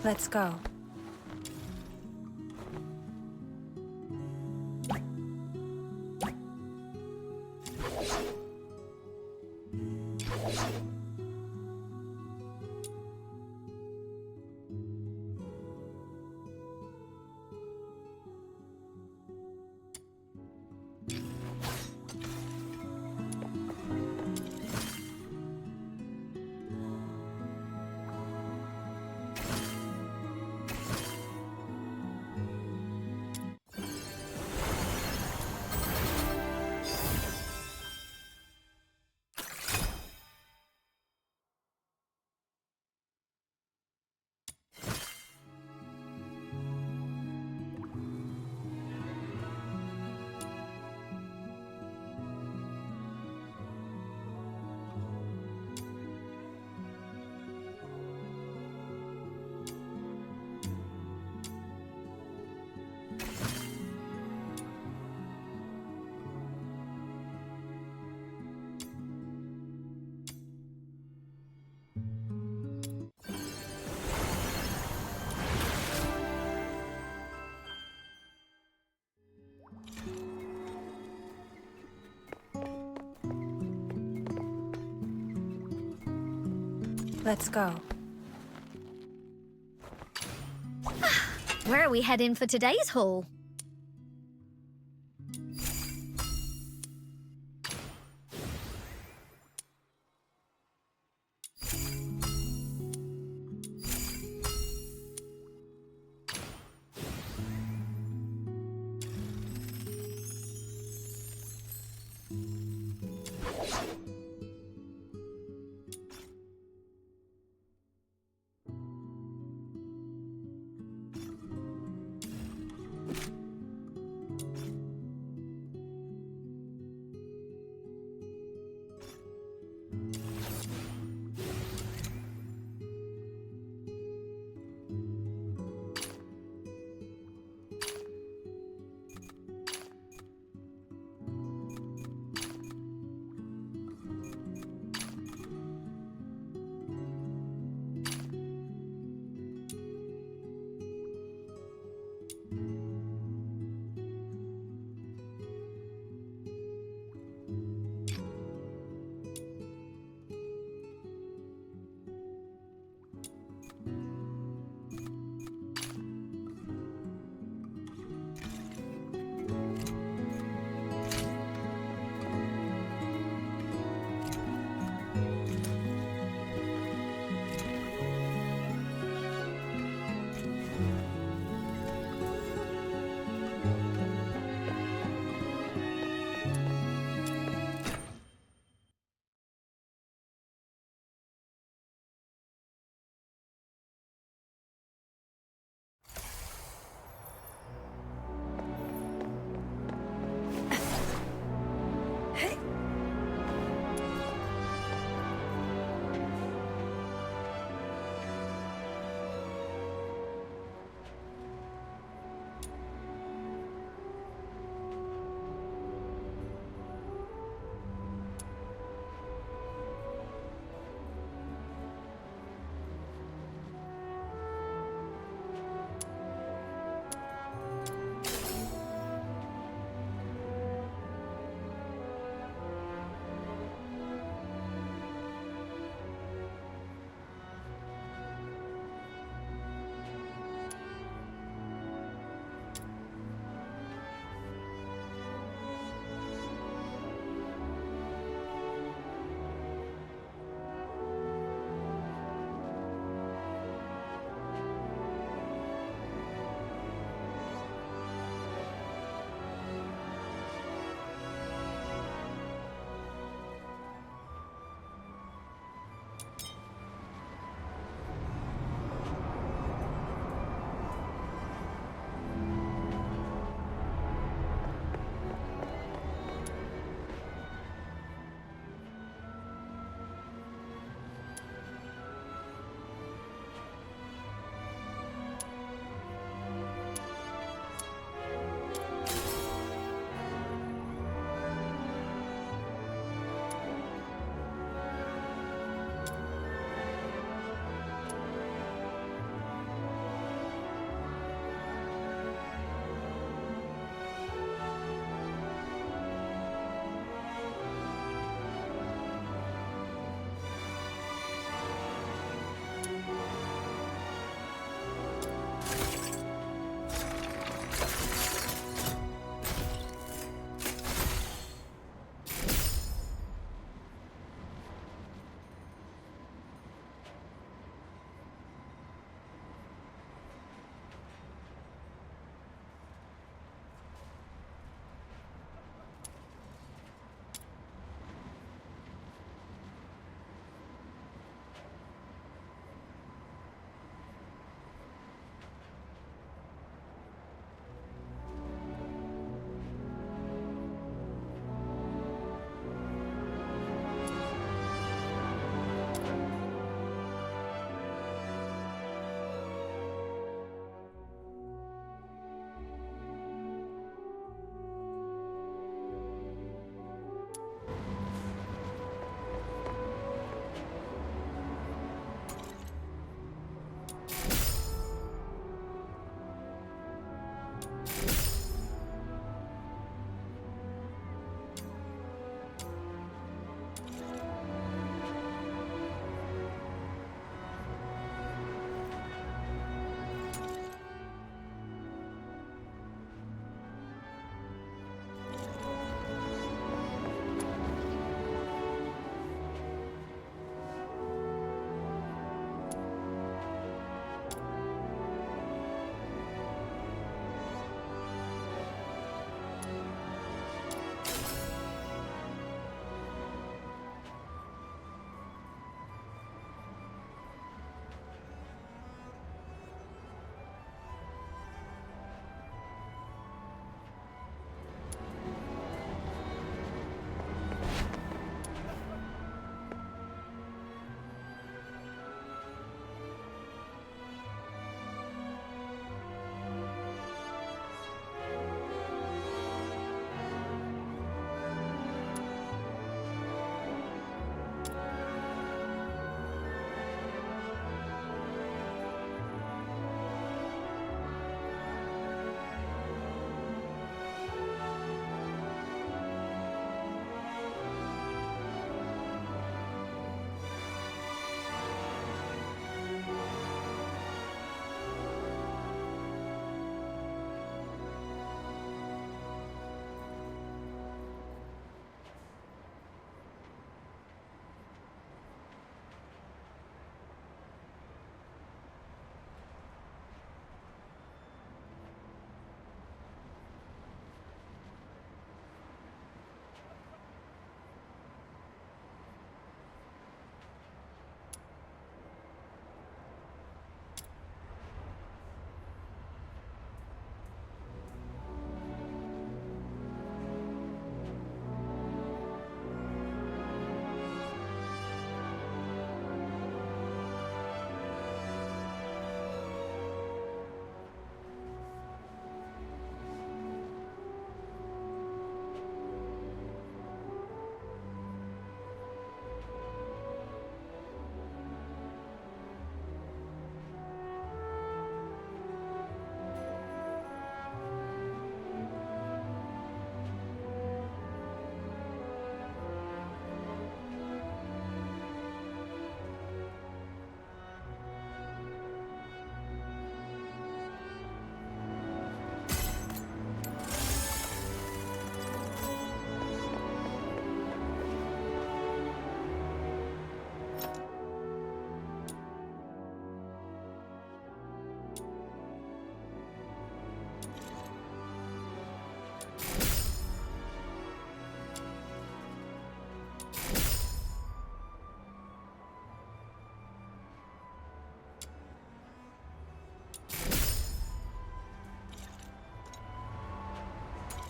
Let's go. Let's go. Where are we heading for today's haul?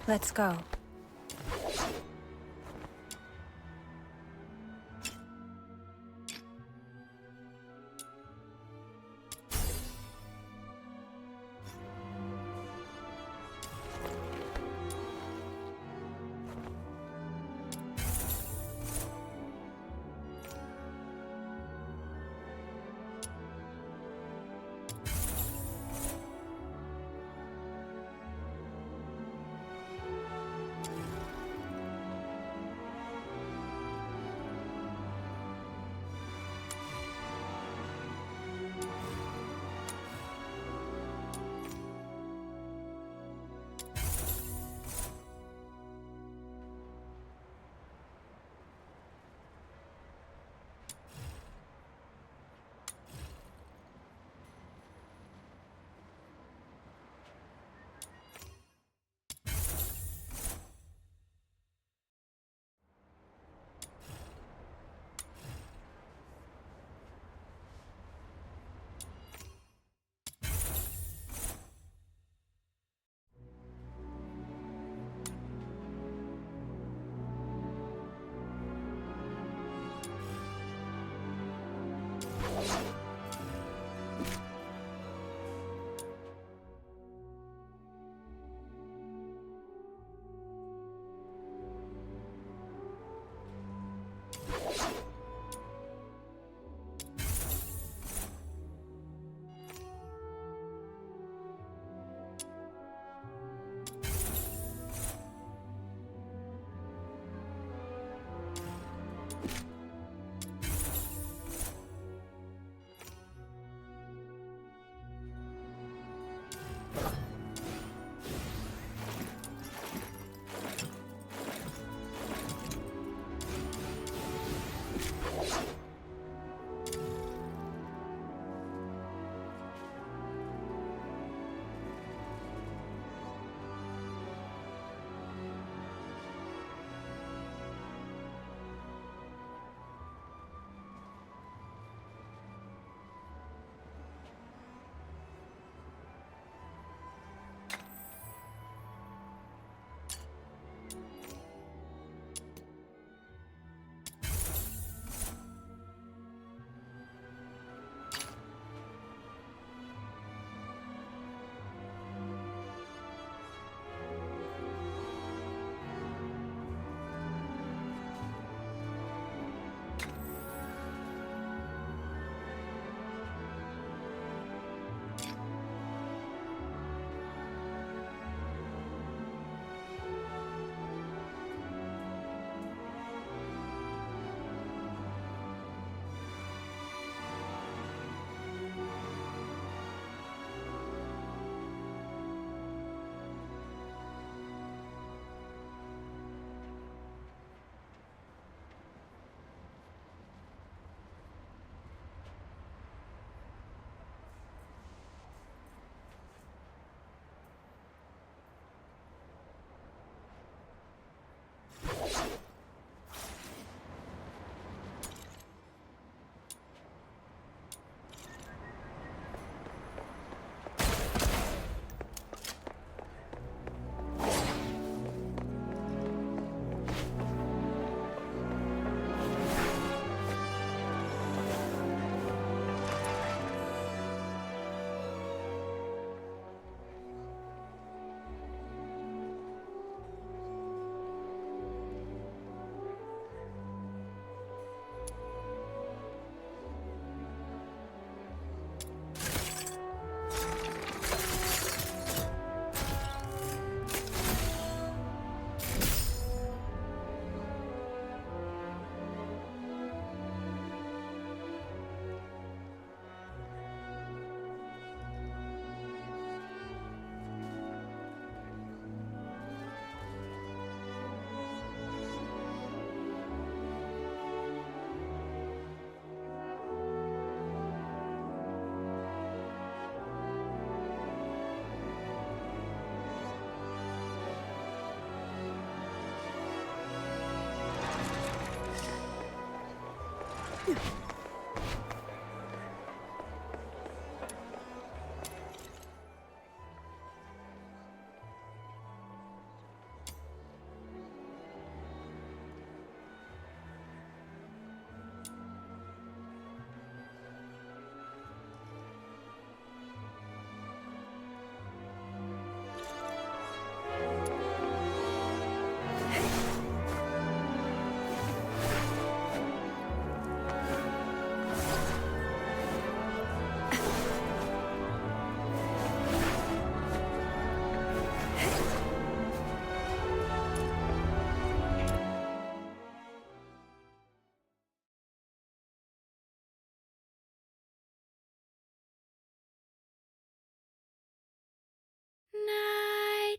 Let's go.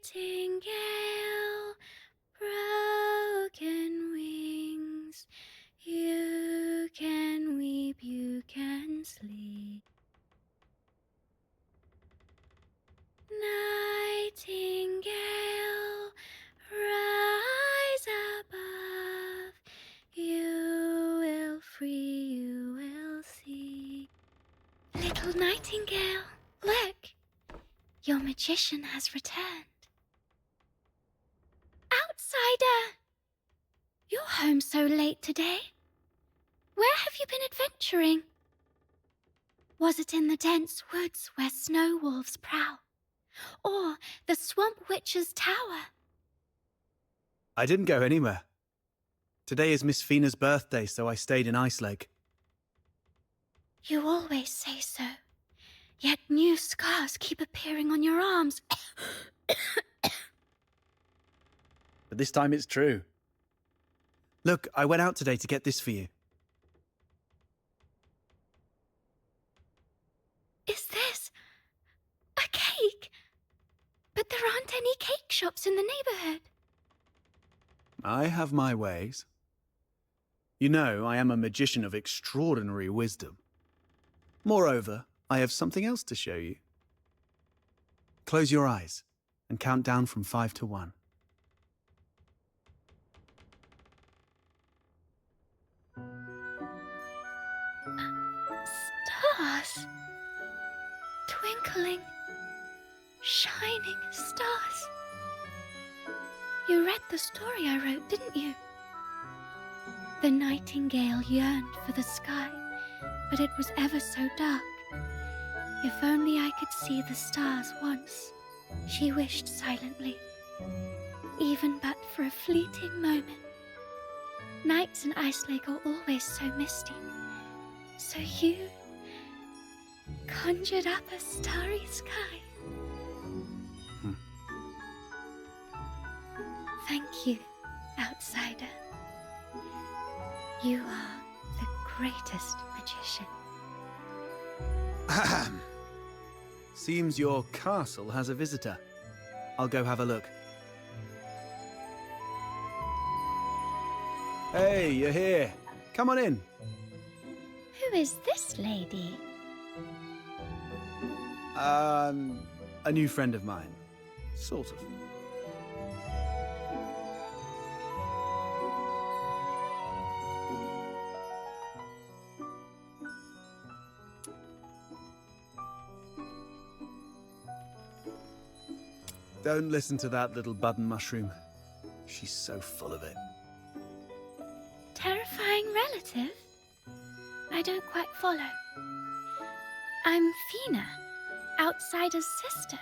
Nightingale, broken wings, you can weep, you can sleep. Nightingale, rise above, you will free, you will see. Little nightingale, look, your magician has returned. Outsider! You're home so late today. Where have you been adventuring? Was it in the dense woods where snow wolves prowl? Or the swamp witch's tower? I didn't go anywhere. Today is Miss Fina's birthday, so I stayed in Ice Lake. You always say so. Yet new scars keep appearing on your arms. But this time it's true. Look, I went out today to get this for you. Is this a cake? But there aren't any cake shops in the neighborhood. I have my ways. You know, I am a magician of extraordinary wisdom. Moreover, I have something else to show you. Close your eyes and count down from 5 to 1. Stars. Twinkling, shining stars. You read the story I wrote, didn't you? The nightingale yearned for the sky, but it was ever so dark. If only I could see the stars once, she wished silently, even but for a fleeting moment. Nights in Ice Lake are always so misty, so you conjured up a starry sky. Thank you, outsider. You are the greatest magician. Ahem. Seems your castle has a visitor. I'll go have a look. Hey, you're here. Come on in. Who is this lady? A new friend of mine. Sort of. Don't listen to that little button mushroom. She's so full of it. Terrifying relative? I don't quite follow. I'm Fina, outsider's sister.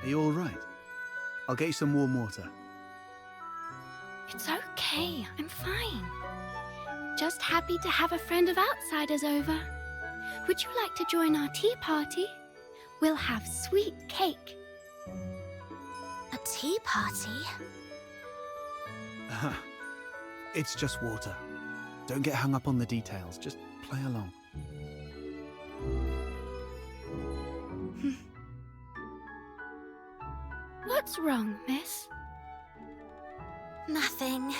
Are you all right? I'll get you some warm water. It's okay, I'm fine. Just happy to have a friend of outsiders over. Would you like to join our tea party? We'll have sweet cake. A tea party? It's just water. Don't get hung up on the details. Just play along. What's wrong, miss? Nothing.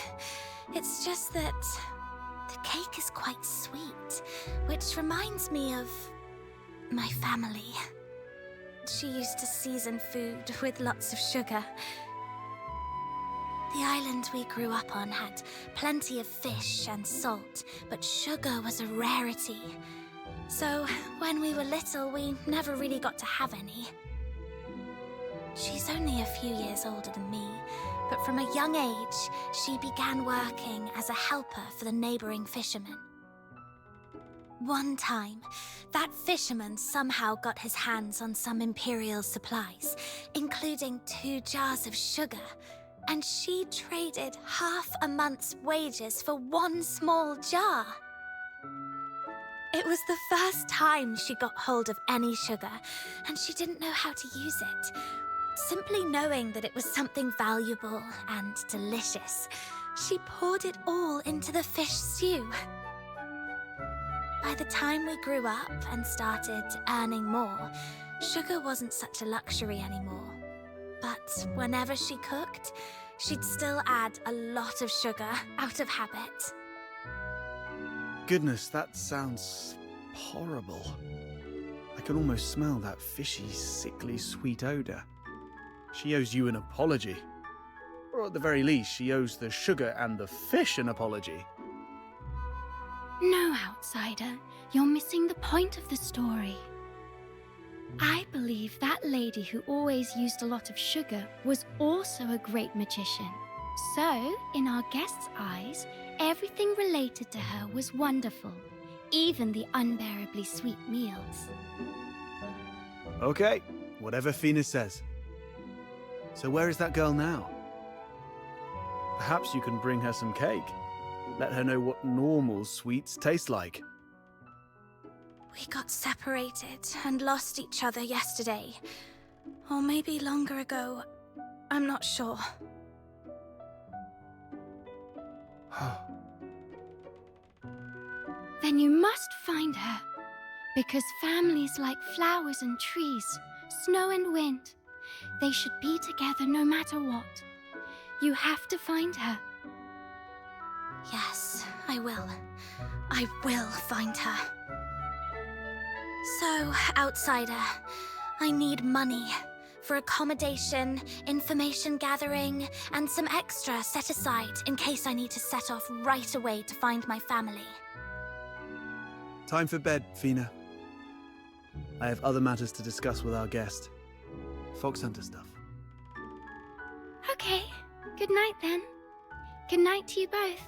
It's just that the cake is quite sweet, which reminds me of my family. She used to season food with lots of sugar. The island we grew up on had plenty of fish and salt, but sugar was a rarity. So when we were little, we never really got to have any. She's only a few years older than me, but from a young age, she began working as a helper for the neighboring fishermen. One time, that fisherman somehow got his hands on some imperial supplies, including 2 jars of sugar, and she traded half a month's wages for 1 small jar. It was the first time she got hold of any sugar, and she didn't know how to use it. Simply knowing that it was something valuable and delicious, she poured it all into the fish stew. By the time we grew up and started earning more, sugar wasn't such a luxury anymore. But whenever she cooked, she'd still add a lot of sugar out of habit. Goodness, that sounds horrible. I can almost smell that fishy, sickly, sweet odor. She owes you an apology. Or at the very least, she owes the sugar and the fish an apology. No, outsider, you're missing the point of the story. I believe that lady who always used a lot of sugar was also a great magician. So, in our guest's eyes, everything related to her was wonderful, even the unbearably sweet meals. Okay, whatever Fina says. So where is that girl now? Perhaps you can bring her some cake. Let her know what normal sweets taste like. We got separated and lost each other yesterday. Or maybe longer ago. I'm not sure. Then you must find her. Because families like flowers and trees, snow and wind, they should be together no matter what. You have to find her. Yes, I will. I will find her. So, outsider, I need money for accommodation, information gathering, and some extra set aside in case I need to set off right away to find my family. Time for bed, Fina. I have other matters to discuss with our guest. Fox Hunter stuff. Okay, good night then. Good night to you both.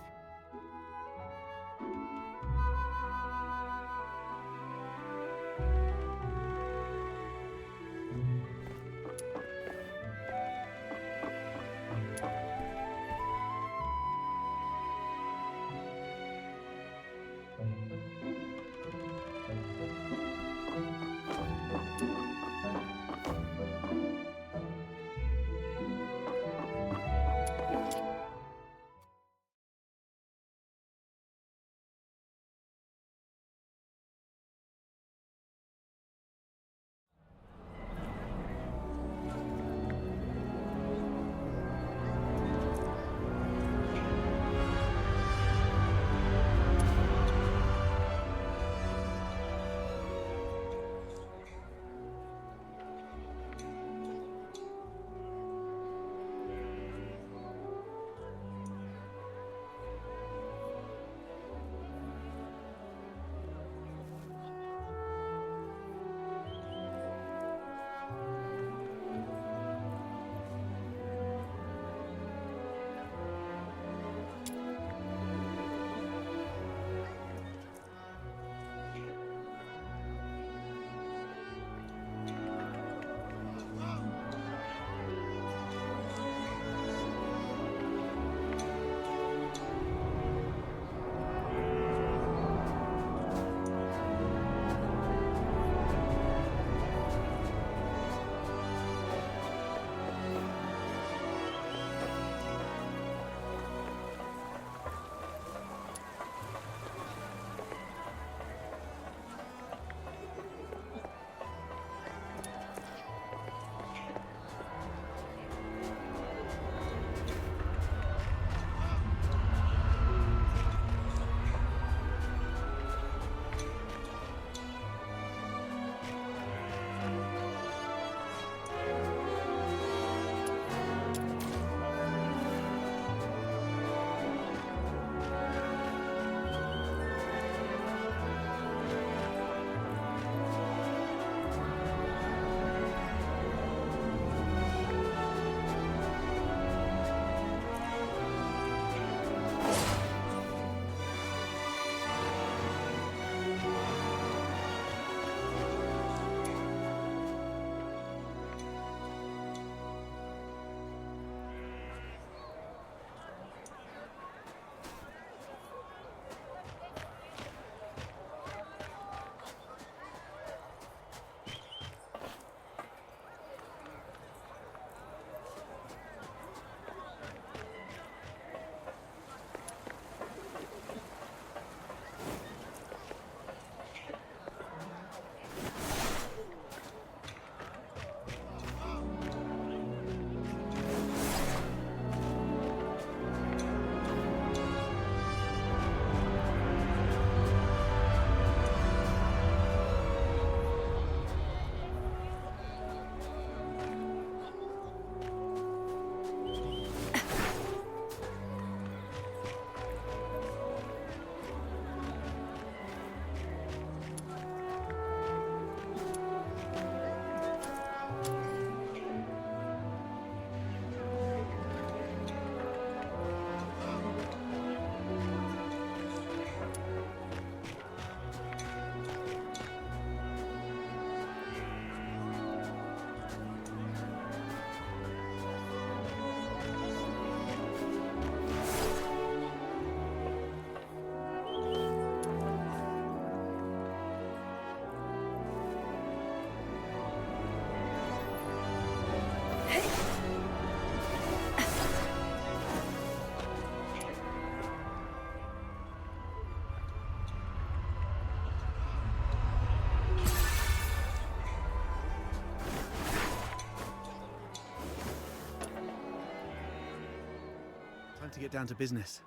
to get down to business.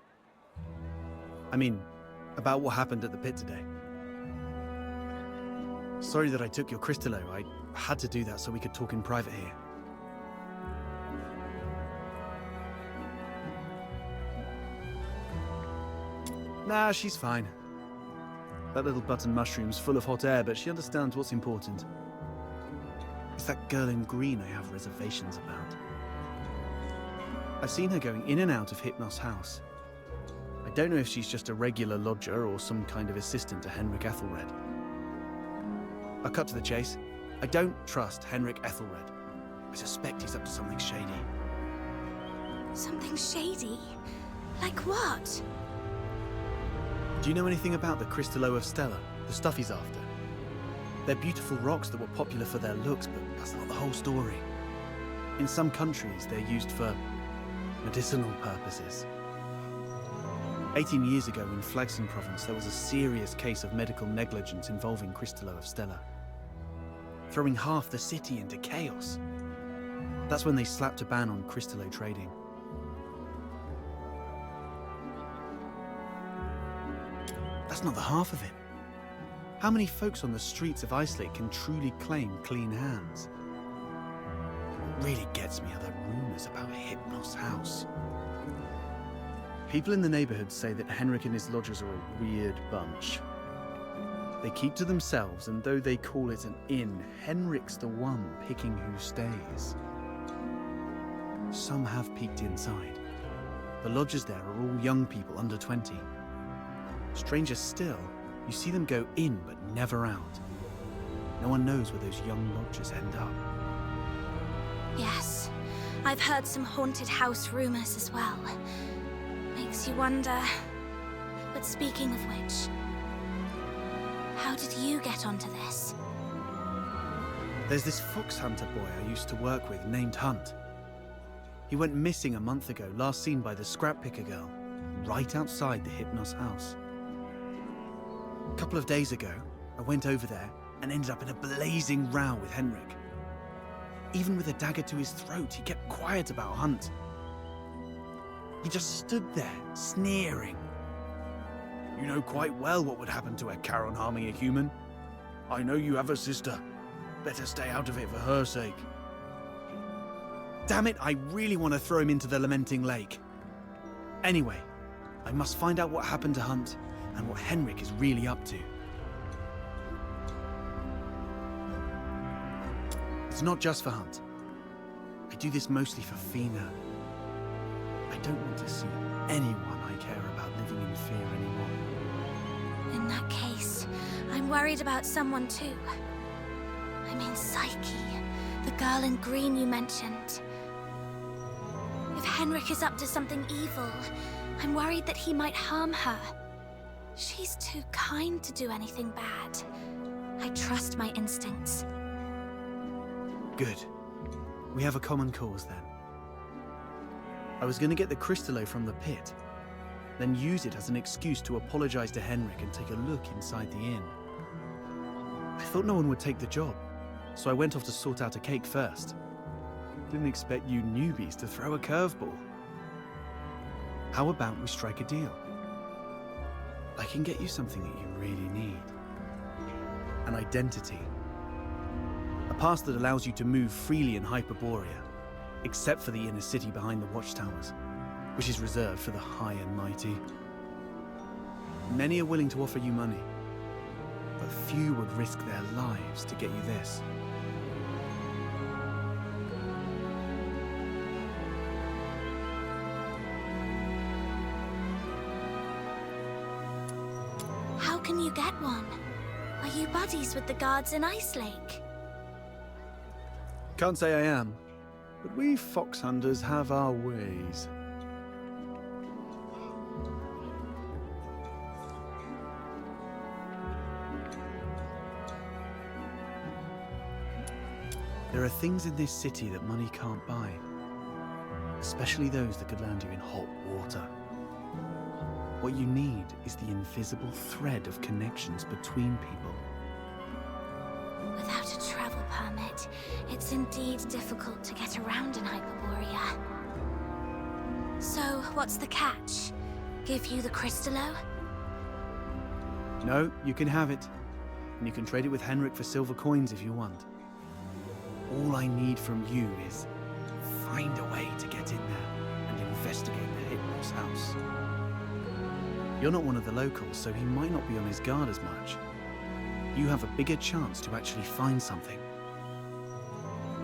I mean, about what happened at the pit today. Sorry that I took your Crystallo. I had to do that so we could talk in private here. Nah, she's fine. That little button mushroom's full of hot air, but she understands what's important. It's that girl in green I have reservations about. I've seen her going in and out of Hypnos' house. I don't know if she's just a regular lodger or some kind of assistant to Henrik Ethelred. I'll cut to the chase. I don't trust Henrik Ethelred. I suspect he's up to something shady. Something shady? Like what? Do you know anything about the Crystallo of Stella, the stuff he's after? They're beautiful rocks that were popular for their looks, but that's not the whole story. In some countries, they're used for medicinal purposes. 18 years ago in Flagson province, there was a serious case of medical negligence involving Crystallo of Stella, throwing half the city into chaos. That's when they slapped a ban on Crystallo trading. That's not the half of it. How many folks on the streets of Islake can truly claim clean hands? What really gets me are the rumors about Hypnos' house. People in the neighborhood say that Henrik and his lodgers are a weird bunch. They keep to themselves, and though they call it an inn, Henrik's the one picking who stays. Some have peeked inside. The lodgers there are all young people under 20. Stranger still, you see them go in but never out. No one knows where those young lodgers end up. Yes, I've heard some haunted house rumors as well. Makes you wonder. But speaking of which, how did you get onto this? There's this fox hunter boy I used to work with named Hunt. He went missing a month ago, last seen by the scrap picker girl, right outside the Hypnos house. A couple of days ago, I went over there and ended up in a blazing row with Henrik. Even with a dagger to his throat, he kept quiet about Hunt. He just stood there, sneering. You know quite well what would happen to a Charon harming a human. I know you have a sister. Better stay out of it for her sake. Damn it, I really want to throw him into the lamenting lake. Anyway, I must find out what happened to Hunt and what Henrik is really up to. It's not just for Hunt. I do this mostly for Fina. I don't want to see anyone I care about living in fear anymore. In that case, I'm worried about someone too. I mean Psyche, the girl in green you mentioned. If Henrik is up to something evil, I'm worried that he might harm her. She's too kind to do anything bad. I trust my instincts. Good. We have a common cause then. I was going to get the Crystallo from the pit, then use it as an excuse to apologize to Henrik and take a look inside the inn. I thought no one would take the job, so I went off to sort out a cake first. Didn't expect you newbies to throw a curveball. How about we strike a deal? I can get you something that you really need. An identity. A pass that allows you to move freely in Hyperborea, except for the inner city behind the watchtowers, which is reserved for the high and mighty. Many are willing to offer you money, but few would risk their lives to get you this. How can you get one? Are you buddies with the guards in Icelake? Can't say I am, but we fox hunters have our ways. There are things in this city that money can't buy, especially those that could land you in hot water. What you need is the invisible thread of connections between people. Without a travel permit, it's indeed difficult to get around in Hyperborea. So, what's the catch? Give you the Crystallo? No, you can have it. And you can trade it with Henrik for silver coins if you want. All I need from you is find a way to get in there and investigate the Hypnos house. You're not one of the locals, so he might not be on his guard as much. You have a bigger chance to actually find something.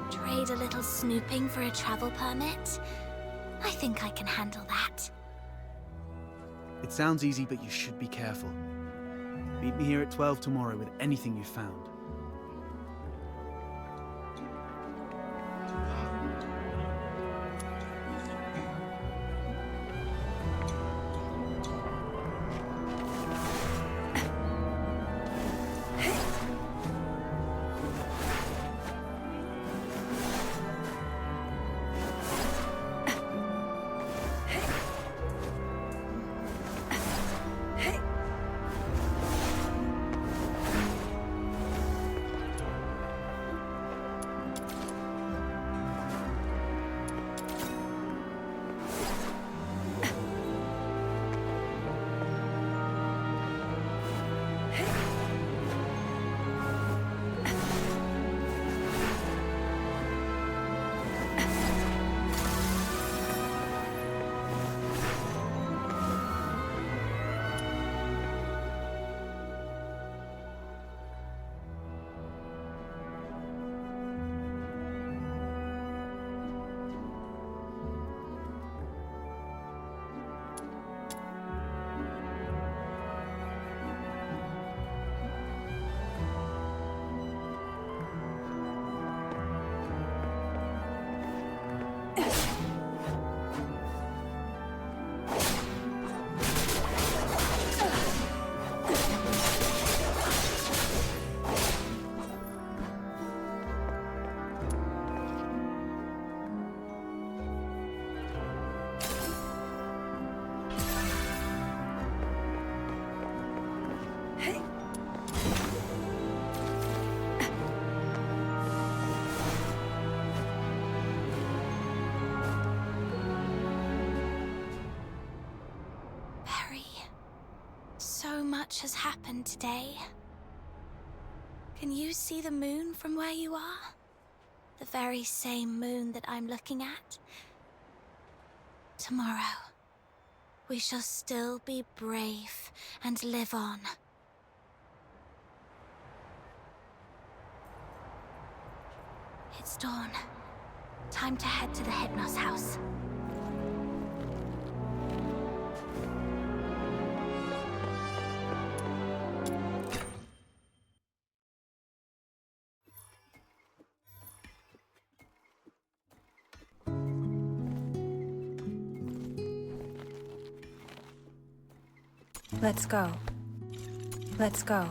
Trade a little snooping for a travel permit? I think I can handle that. It sounds easy, but you should be careful. Meet me here at 12 tomorrow with anything you've found. So much has happened today. Can you see the moon from where you are? The very same moon that I'm looking at? Tomorrow, we shall still be brave and live on. It's dawn. Time to head to the Hypnos house. Let's go. Let's go.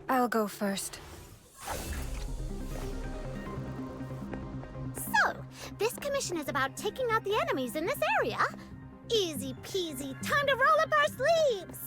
I'll go first. So, this commission is about taking out the enemies in this area? Easy peasy, time to roll up our sleeves!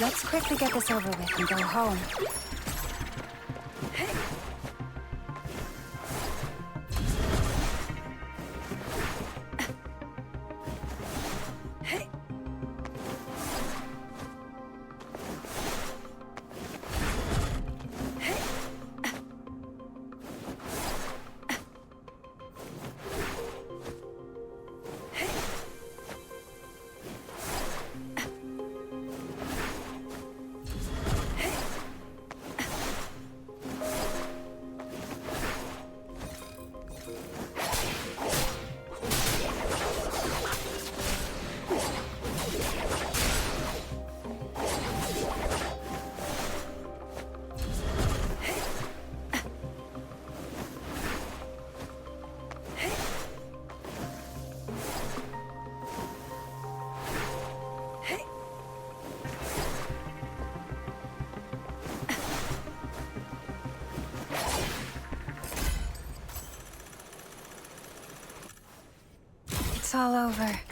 Let's quickly get this over with and go home. It's all over.